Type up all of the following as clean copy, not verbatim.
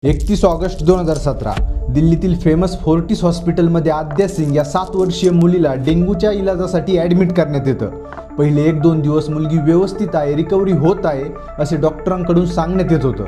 31 August 2017 दिल्लीतील famous Fortis हॉस्पिटलमध्ये आद्या सिंग या 7 वर्षीय मुलीला डेंग्यूच्या इलाजासाठी ॲडमिट करण्यात येतं। पहिले 1-2 दिवस मुलगी व्यवस्थित आहे, रिकव्हरी होत आहे असे डॉक्टरांकडून सांगण्यात येत होतं।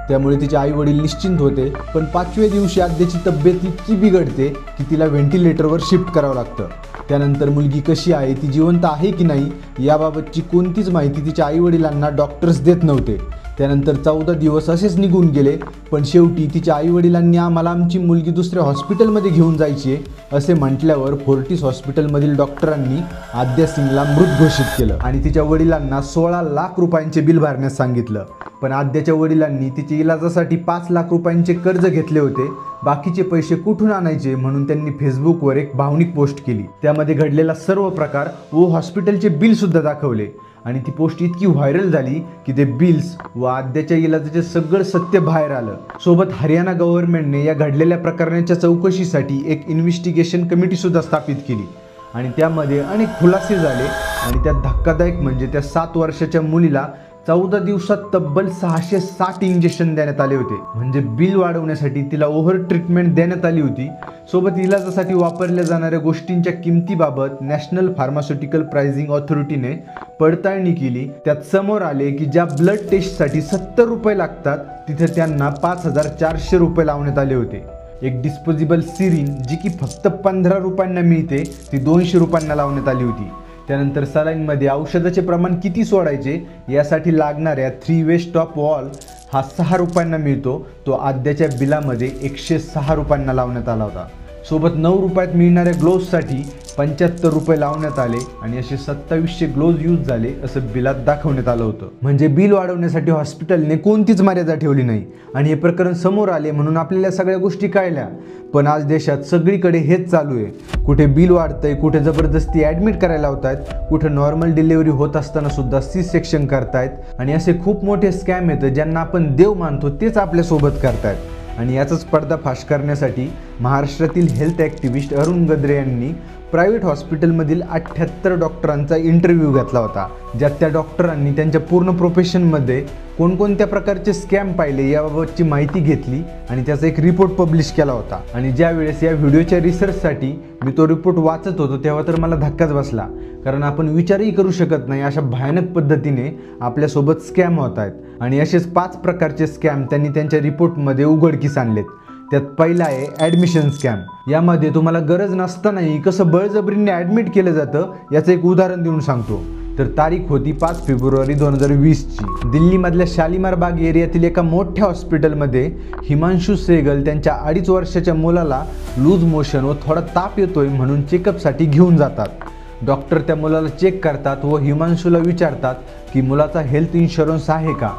त्यामुळे तिचे आईवडील निश्चिंत होते। पण 5व्या दिवशी आद्याची तब्येत इतकी बिघडते की तिला व्हेंटिलेटरवर शिफ्ट करावं लागतं। त्यानंतर मुलगी कशी आहे, ती जिवंत आहे की नाही याबाबतची कोणतीच माहिती तिच्या आईवडिलांना डॉक्टर्स देत नव्हते। त्यानंतर 14 दिवस असेच निघून गेले। पण शेवटी तिच्या आईवडिलांनी आम्हाला आमची मुलगी दुसऱ्या हॉस्पिटलमध्ये घेऊन जायची आहे असे म्हटल्यावर फोर्टिस हॉस्पिटलमधील डॉक्टरांनी आद्या सिंगला मृत घोषित केलं आणि तिच्या वडिलांना 16 लाख रुपयांचे बिल भरण्यास सांगितलं। पण आद्याच्या वडिलांनी तिच्या इलाजासाठी 5 लाख रुपयांचे कर्ज घेतले होते। बाकीचे पैसे कुठून आणायचे म्हणून त्यांनी फेसबुकवर एक भावनिक पोस्ट केली। त्यामध्ये घडलेला सर्व प्रकार व हॉस्पिटलचे बिल सुद्धा दाखवले आणि ती पोस्ट इतकी व्हायरल झाली की ते बिल्स व आद्याच्या इलाजाचे सगळं सत्य बाहेर आलं। सोबत हरियाणा गव्हर्नमेंटने या घडलेल्या प्रकरणाच्या चौकशीसाठी एक इन्व्हेस्टिगेशन कमिटी सुद्धा स्थापित केली आणि त्यामध्ये अनेक खुलासे झाले आणि त्यात धक्कादायक म्हणजे त्या 7 वर्षाच्या मुलीला 14 दिवसात तब्बल 660 इंजेक्शन देण्यात आले होते। म्हणजे बिल वाढवण्यासाठी तिला ओव्हर ट्रीटमेंट देण्यात आली होती। सोबत इलाजासाठी वापरल्या जाणाऱ्या गोष्टींच्या किमतीबाबत नॅशनल फार्मास्युटिकल प्राइसिंग ऑथॉरिटीने पडताळणी केली। त्यात समोर आले की ज्या ब्लड टेस्टसाठी 70 रुपये लागतात तिथे त्यांना 5400 रुपये लावण्यात आले होते। एक डिस्पोजेबल सिरिंज जी की फक्त 15 रुपयांना मिळते ती 200 रुपयांना लावण्यात आली होती। त्यानंतर सलाईनमध्ये औषधाचे प्रमाण किती सोडायचे यासाठी लागणाऱ्या 3 वे स्टॉप वॉल हा 6 रुपयांना मिळतो, तो आद्याच्या बिलामध्ये 106 रुपयांना लावण्यात आला होता। सोबत 9 रुपयात मिळणाऱ्या ग्लोव्जसाठी 75 रुपये लावण्यात आले आणि असे 2700 ग्लोव्ज यूज झाले असं बिलात दाखवण्यात आलं होतं। म्हणजे बिल वाढवण्यासाठी हॉस्पिटलने कोणतीच मर्यादा ठेवली नाही आणि हे प्रकरण समोर आले म्हणून आपल्याला सगळ्या गोष्टी कळल्या। पण आज देशात सगळीकडे हेच चालू आहे। कुठे बिल वाढतंय, कुठे जबरदस्ती ॲडमिट करायला लावतायत, कुठे नॉर्मल डिलिव्हरी होत असताना सुद्धा सी सेक्शन करतायत आणि असे खूप मोठे स्कॅम येतं ज्यांना आपण देव मानतो तेच आपल्यासोबत करतायत। आणि याचाच पर्दाफाश करण्यासाठी महाराष्ट्रातील हेल्थ ॲक्टिव्हिस्ट अरुण गद्रे यांनी प्रायव्हेट हॉस्पिटलमधील 78 डॉक्टरांचा इंटरव्ह्यू घेतला होता, ज्यात त्या डॉक्टरांनी त्यांच्या पूर्ण प्रोफेशनमध्ये कोणकोणत्या प्रकारचे स्कॅम पाहिले याबाबतची माहिती घेतली आणि त्याचा एक रिपोर्ट पब्लिश केला होता। आणि ज्या वेळेस या व्हिडिओच्या रिसर्चसाठी मी तो रिपोर्ट वाचत होतो तेव्हा तर मला धक्काच बसला, कारण आपण विचारही करू शकत नाही अशा भयानक पद्धतीने आपल्यासोबत स्कॅम होत आहेत। आणि असेच 5 प्रकारचे स्कॅम त्यांनी त्यांच्या रिपोर्टमध्ये उघडकीस आणलेत। त्यात पहिला आहे ॲडमिशन स्कॅम। यामध्ये तुम्हाला गरज नसतानाही कसं बळजबरीने ॲडमिट केलं जातं याचं एक उदाहरण देऊन सांगतो। तर तारीख होती 5 फेब्रुवारी 2020ची। दिल्लीमधल्या शालीमार बाग एरियातील एका मोठ्या हॉस्पिटलमध्ये हिमांशू सेहगल त्यांच्या 2.5 वर्षाच्या मुलाला लूज मोशन व थोडा ताप येतोय म्हणून चेकअपसाठी घेऊन जातात। डॉक्टर त्या मुलाला चेक करतात व हिमांशूला विचारतात की मुलाचा हेल्थ इन्शुरन्स आहे का।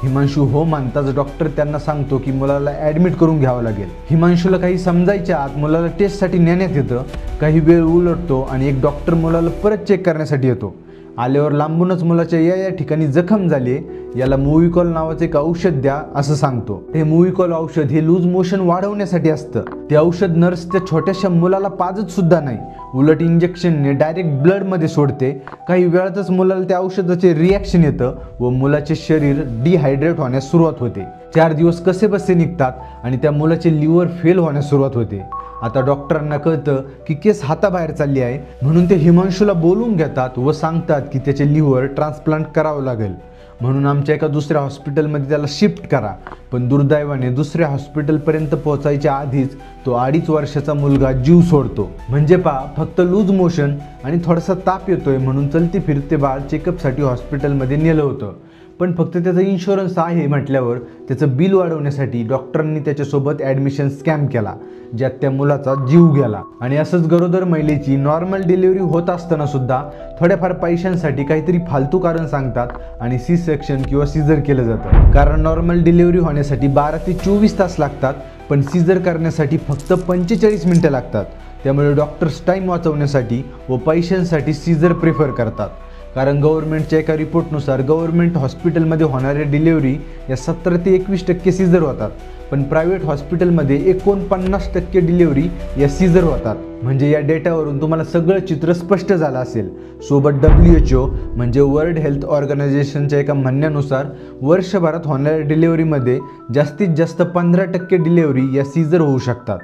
हिमांशू हो मानताच डॉक्टर त्यांना सांगतो की मुलाला ॲडमिट करून घ्यावं लागेल। हिमांशूला काही समजायच्या आत मुलाला टेस्टसाठी नेण्यात येतं। काही वेळ उलटतो आणि एक डॉक्टर मुलाला परत चेक करण्यासाठी येतो। आल्यावर लांबूनच मुलाच्या या ठिकाणी जखम झाली, याला मूव्हिकॉल नावाचे एक औषध द्या असं सांगतो। हे मूव्हिकॉल औषध हे लूज मोशन वाढवण्यासाठी असतं। ते औषध नर्स त्या छोट्याशा मुलाला पाजत सुद्धा नाही, उलट इंजेक्शनने डायरेक्ट ब्लडमध्ये सोडते। काही वेळातच मुलाला त्या औषधाचे रिॲक्शन येतं व मुलाचे शरीर डिहायड्रेट होण्यास सुरुवात होते। 4 दिवस कसे बसे निघतात आणि त्या मुलाचे लिव्हर फेल होण्यास सुरुवात होते। आता डॉक्टरांना कळतं की केस हाताबाहेर चालली आहे म्हणून ते हिमांशूला बोलून घेतात व सांगतात की त्याचे लिव्हर ट्रान्सप्लांट करावं लागेल, म्हणून आमच्या एका दुसऱ्या हॉस्पिटलमध्ये त्याला शिफ्ट करा। पण दुर्दैवाने दुसऱ्या हॉस्पिटलपर्यंत पोहोचायच्या आधीच तो 2.5 वर्षाचा मुलगा जीव सोडतो। म्हणजे फक्त लूज मोशन आणि थोडासा ताप येतोय म्हणून चलते फिरते बाळ चेकअपसाठी हॉस्पिटलमध्ये नेलं होतं। पण फक्त त्याचा इन्शुरन्स आहे म्हटल्यावर त्याचं बिल वाढवण्यासाठी डॉक्टरांनी त्याच्यासोबत ॲडमिशन स्कॅम केला, ज्यात त्या मुलाचा जीव गेला। आणि असंच गरोदर महिलेची नॉर्मल डिलिव्हरी होत असताना सुद्धा थोड्याफार पैशांसाठी काहीतरी फालतू कारण सांगतात आणि सी सेक्शन किंवा सीझर केलं जातं। कारण नॉर्मल डिलिव्हरी होण्यासाठी 12 ते 24 तास लागतात, पण सीझर करण्यासाठी फक्त 45 मिनिटं लागतात। त्यामुळे डॉक्टर्स टाईम वाचवण्यासाठी व पैशांसाठी सीझर प्रिफर करतात। कारण गव्हर्नमेंटच्या एका रिपोर्टनुसार गव्हर्नमेंट हॉस्पिटलमध्ये होणाऱ्या डिलिव्हरी या 17 ते 21% सीझर होतात, पण प्रायव्हेट हॉस्पिटलमध्ये 49% डिलिव्हरी या सीझर होतात. म्हणजे या डेटावरून तुम्हाला सगळं चित्र स्पष्ट झालं असेल. सोबत WHO म्हणजे वर्ल्ड हेल्थ ऑर्गनायझेशनच्या एका म्हणण्यानुसार वर्षभरात होणाऱ्या डिलिव्हरीमध्ये जास्तीत जास्त 15% डिलिव्हरी या सीझर होऊ शकतात,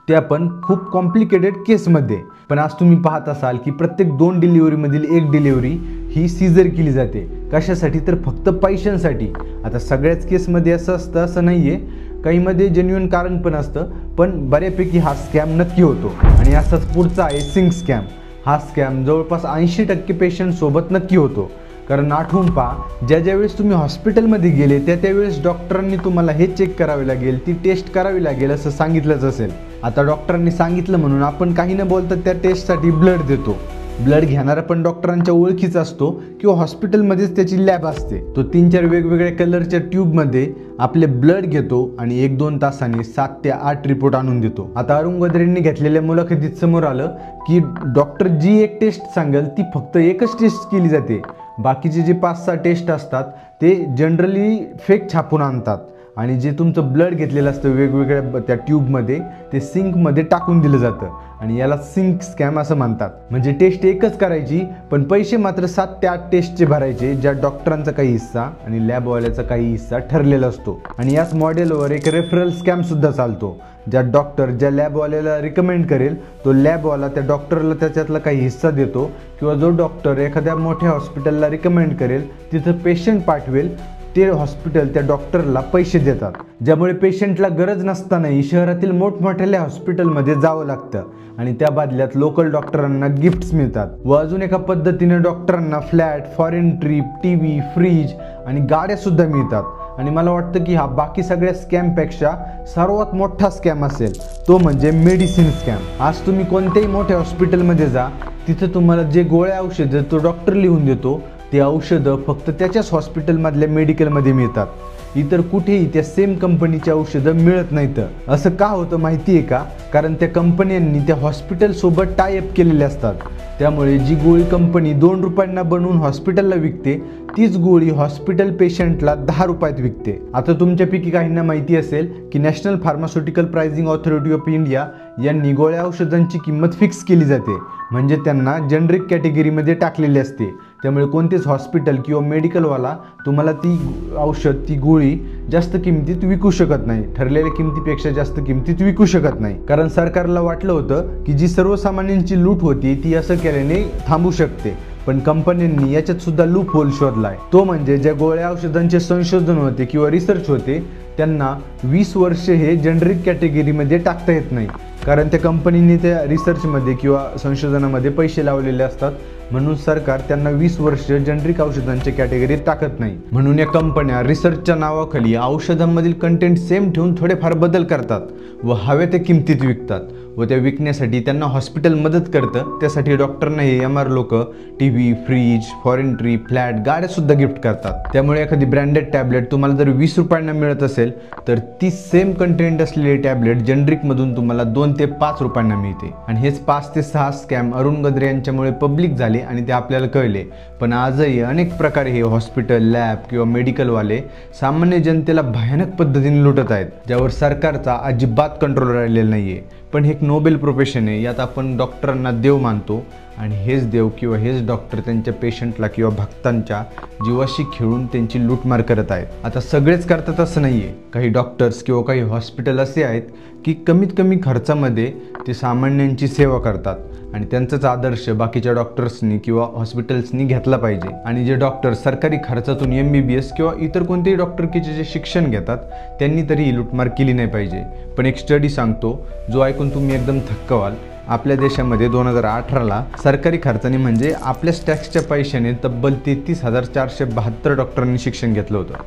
त्या पण खूप कॉम्प्लिकेटेड केसमध्ये. पण आज तुम्ही पाहत असाल की प्रत्येक 2 डिलिव्हरीमधील 1 डिलिव्हरी ही सीझर केली जाते. कशासाठी? तर फक्त पैशांसाठी. आता सगळ्याच केसमध्ये असं असतं असं नाही आहे, काहीमध्ये जेन्युइन कारण पण असतं, पण बऱ्यापैकी हा स्कॅम नक्की होतो. आणि असाच पुढचा आहे सिंक स्कॅम. हा स्कॅम जवळपास 80% पेशंटसोबत नक्की होतो. कारण आठवून पहा, ज्यावेळेस तुम्ही हॉस्पिटलमध्ये गेले त्यावेळेस डॉक्टरांनी तुम्हाला हे चेक करावे लागेल, ती टेस्ट करावी लागेल असं सांगितलंच असेल. आता डॉक्टरांनी सांगितलं म्हणून आपण काही न बोलता त्या टेस्टसाठी ब्लड देतो. ब्लड घेणारा पण डॉक्टरांच्या ओळखीचा असतो किंवा हॉस्पिटलमध्येच त्याची लॅब असते. तो 3-4 वेगवेगळ्या कलरच्या ट्यूबमध्ये आपले ब्लड घेतो आणि 1-2 तासांनी 7 ते 8 रिपोर्ट आणून देतो. आता अरुण गद्रेंनी घेतलेल्या मुलाखतीत समोर आलं की डॉक्टर जी एक टेस्ट सांगेल ती फक्त एकच टेस्ट केली जाते. बाकीचे जे 5-6 टेस्ट असतात ते जनरली फेक छापून आणतात आणि जे तुमचं ब्लड घेतलेलं असतं वेगवेगळ्या त्या ट्यूबमध्ये ते सिंकमध्ये टाकून दिलं जातं आणि याला सिंक स्कॅम असं म्हणतात. म्हणजे टेस्ट एकच करायची पण पैसे मात्र 7 ते 8 टेस्टचे भरायचे, ज्यात डॉक्टरांचा काही हिस्सा आणि लॅबवाल्याचा काही हिस्सा ठरलेला असतो. आणि याच मॉडेलवर एक रेफरल स्कॅम सुद्धा चालतो, ज्यात डॉक्टर ज्या लॅबवाल्याला रिकमेंड करेल तो लॅबवाला त्या डॉक्टरला त्याच्यातला काही हिस्सा देतो किंवा जो डॉक्टर एखाद्या मोठ्या हॉस्पिटलला रिकमेंड करेल तिथं पेशंट पाठवेल ते हॉस्पिटल त्या डॉक्टरला पैसे देतात, ज्यामुळे पेशंटला गरज नसतानाही शहरातील मोठमोठ्या हॉस्पिटलमध्ये जावं लागतं आणि त्या बदल्यात लोकल डॉक्टरांना गिफ्ट्स मिळतात. व अजून एका पद्धतीने डॉक्टरांना flat, foreign trip, TV, fridge आणि गाड्या सुद्धा मिळतात. आणि मला वाटतं की हा बाकी सगळ्या स्कॅमपेक्षा सर्वात मोठा स्कॅम असेल तो म्हणजे मेडिसिन स्कॅम. आज तुम्ही कोणत्याही मोठ्या हॉस्पिटलमध्ये जा, तिथं तुम्हाला जे गोळ्या औषधं तो डॉक्टर लिहून देतो ते औषधं फक्त त्याच्याच हॉस्पिटलमधल्या मेडिकलमध्ये मिळतात. इतर कुठेही त्या सेम कंपनीची औषधं मिळत नाहीत. असं का होतं माहिती आहे का? कारण त्या कंपन्यांनी त्या हॉस्पिटलसोबत टायअप केलेले असतात. त्यामुळे जी गोळी कंपनी 2 रुपयांना बनवून हॉस्पिटलला विकते तीच गोळी हॉस्पिटल पेशंटला 10 रुपयात विकते. आता तुमच्यापैकी काहींना माहिती असेल की national pharmaceutical pricing authority of India यांनी गोळ्या औषधांची किंमत फिक्स केली जाते, म्हणजे त्यांना जनरिक कॅटेगरीमध्ये टाकलेली असते. त्यामुळे कोणतेच हॉस्पिटल किंवा मेडिकलवाला तुम्हाला ती औषध, ती गोळी जास्त किमतीत विकू शकत नाही, ठरलेल्या किमतीपेक्षा जास्त किमतीत विकू शकत नाही. कारण सरकारला वाटलं होतं की जी सर्वसामान्यांची लूट होती ती असं केल्याने थांबू शकते, पण कंपन्यांनी याच्यात सुद्धा लूप होल शोधलाय. तो म्हणजे ज्या गोळ्या औषधांचे संशोधन होते किंवा रिसर्च होते त्यांना 20 वर्षे हे जनरिक कॅटेगरीमध्ये टाकता येत नाही, कारण त्या कंपनीने त्या रिसर्चमध्ये किंवा संशोधनामध्ये पैसे लावलेले असतात. म्हणून सरकार त्यांना 20 वर्ष जनरिक औषधांच्या कॅटेगरीत टाकत नाही. म्हणून या कंपन्या रिसर्चच्या नावाखाली औषधांमधील कंटेंट सेम ठेवून थोडेफार बदल करतात व हव्या त्या किमतीत विकतात व त्या विकण्यासाठी त्यांना हॉस्पिटल मदत करतं. त्यासाठी डॉक्टरना हे MR लोक TV, fridge, foreign trip, flat, गाड्यासुद्धा गिफ्ट करतात. त्यामुळे एखादी ब्रँडेड टॅबलेट तुम्हाला जर 20 रुपयांना मिळत असेल तर ती सेम कंटेंट असलेली टॅबलेट जनरिकमधून तुम्हाला 2 ते 5 रुपयांना मिळते. आणि हेच 5 ते 6 स्कॅम अरुण गद्रे यांच्यामुळे पब्लिक झाले आणि ते आपल्याला कळले. पण आजही अनेक प्रकारे हे हॉस्पिटल, लॅब किंवा मेडिकलवाले सामान्य जनतेला भयानक पद्धतीने लुटत आहेत, ज्यावर सरकारचा अजिबात कंट्रोल राहिलेला नाही आहे. पण हे एक नोबेल प्रोफेशन आहे, यात आपण डॉक्टरांना देव मानतो आणि हेच देव किंवा हेच डॉक्टर त्यांच्या पेशंटला किंवा भक्तांच्या जीवाशी खेळून त्यांची लूटमार करत आहेत. आता सगळेच करतात असं नाही आहे. काही डॉक्टर्स किंवा काही हॉस्पिटल असे आहेत की कमीत कमी खर्चामध्ये ते सामान्यांची सेवा करतात आणि त्यांचाच आदर्श बाकीच्या डॉक्टर्सनी किंवा हॉस्पिटल्सनी घेतला पाहिजे. आणि जे डॉक्टर सरकारी खर्चातून MBBS किंवा इतर कोणतेही डॉक्टरकीचे जे शिक्षण घेतात त्यांनी तरी ही लूटमार केली नाही पाहिजे. पण एक स्टडी सांगतो जो ऐकून तुम्ही एकदम थक्क व्हाल. आपल्या देशामध्ये 2018ला सरकारी खर्चाने म्हणजे आपल्याच टॅक्सच्या पैशाने तब्बल 33,472 डॉक्टरांनी शिक्षण घेतलं होतं.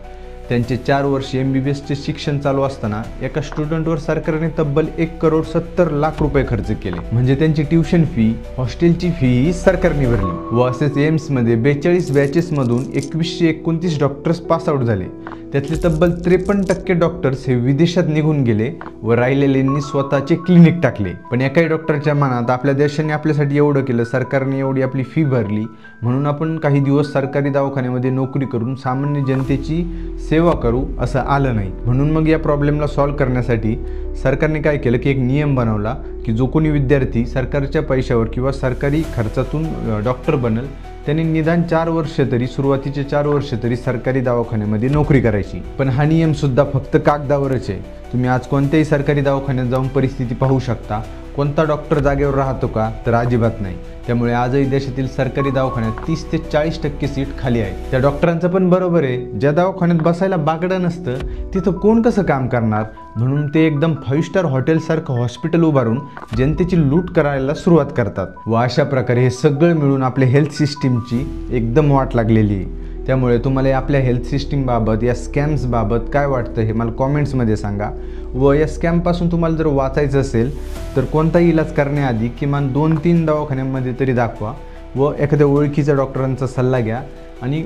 त्यांचे 4 वर्ष MBBSचे शिक्षण चालू असताना एका स्टुडंटवर सरकारने तब्बल 1,70,00,000 रुपये खर्च केले. म्हणजे त्यांची ट्युशन फी, हॉस्टेलची फी ही सरकारने भरली. व असेच एम्समध्ये 42 बॅचेसमधून 2129 डॉक्टर्स पासआउट झाले. त्यातले तब्बल 53% डॉक्टर्स हे विदेशात निघून गेले व राहिलेल्यांनी स्वतःचे क्लिनिक टाकले. पण एकाही डॉक्टरच्या मनात आपल्या देशाने आपल्यासाठी एवढं केलं, सरकारने एवढी आपली फी भरली, म्हणून आपण काही दिवस सरकारी दवाखान्यामध्ये नोकरी करून सामान्य जनतेची सेवा करू असं आलं नाही. म्हणून मग या प्रॉब्लेमला सॉल्व्ह करण्यासाठी सरकारने काय केलं की एक नियम बनवला की जो कोणी विद्यार्थी सरकारच्या पैशावर किंवा सरकारी खर्चातून डॉक्टर बनेल त्यांनी निदान 4 वर्ष तरी, सुरुवातीचे 4 वर्ष तरी सरकारी दवाखान्यामध्ये नोकरी करायची. पण हा नियमसुद्धा फक्त कागदावरच आहे. तुम्ही आज कोणत्याही सरकारी दवाखान्यात जाऊन परिस्थिती पाहू शकता. कोणता डॉक्टर जागेवर राहतो का? तर अजिबात नाही. त्यामुळे आजही देशातील सरकारी दवाखान्यात 30 ते 40% सीट खाली आहे. त्या डॉक्टरांचं पण बरोबर आहे, ज्या दवाखान्यात बसायला बागडं नसतं तिथं कोण कसं काम करणार, म्हणून ते एकदम 5 स्टार हॉटेलसारखं हॉस्पिटल उभारून जनतेची लूट करायला सुरुवात करतात. व अशा प्रकारे हे सगळं मिळून आपल्या हेल्थ सिस्टीमची एकदम वाट लागलेली आहे. त्यामुळे तुम्हाला आपल्या हेल्थ सिस्टीमबाबत, या स्कॅम्सबाबत काय वाटतं हे मला कॉमेंट्समध्ये सांगा. व या स्कॅमपासून तुम्हाला जर वाचायचं असेल तर कोणताही इलाज करण्याआधी किमान 2-3 दवाखान्यांमध्ये तरी दाखवा व एखाद्या ओळखीच्या डॉक्टरांचा सल्ला घ्या. आणि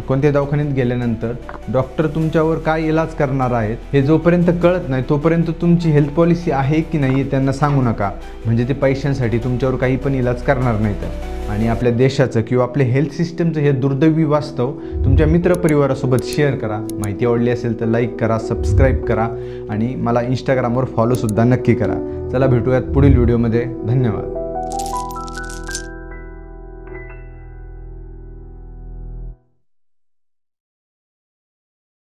कोणत्या दवाखान्यात गेल्यानंतर डॉक्टर तुमच्यावर काय इलाज करणार आहेत हे जोपर्यंत कळत नाही तोपर्यंत तुमची हेल्थ पॉलिसी आहे की नाही हे त्यांना सांगू नका. म्हणजे ते पैशांसाठी तुमच्यावर काही पण इलाज करणार नाहीत. आणि आपल्या देशाचं किंवा आपल्या हेल्थ सिस्टमचं हे दुर्दैवी वास्तव तुमच्या मित्रपरिवारासोबत शेअर करा. माहिती आवडली असेल तर लाईक करा, सबस्क्राईब करा आणि मला इंस्टाग्रामवर फॉलोसुद्धा नक्की करा. चला भेटूयात पुढील व्हिडिओमध्ये. धन्यवाद.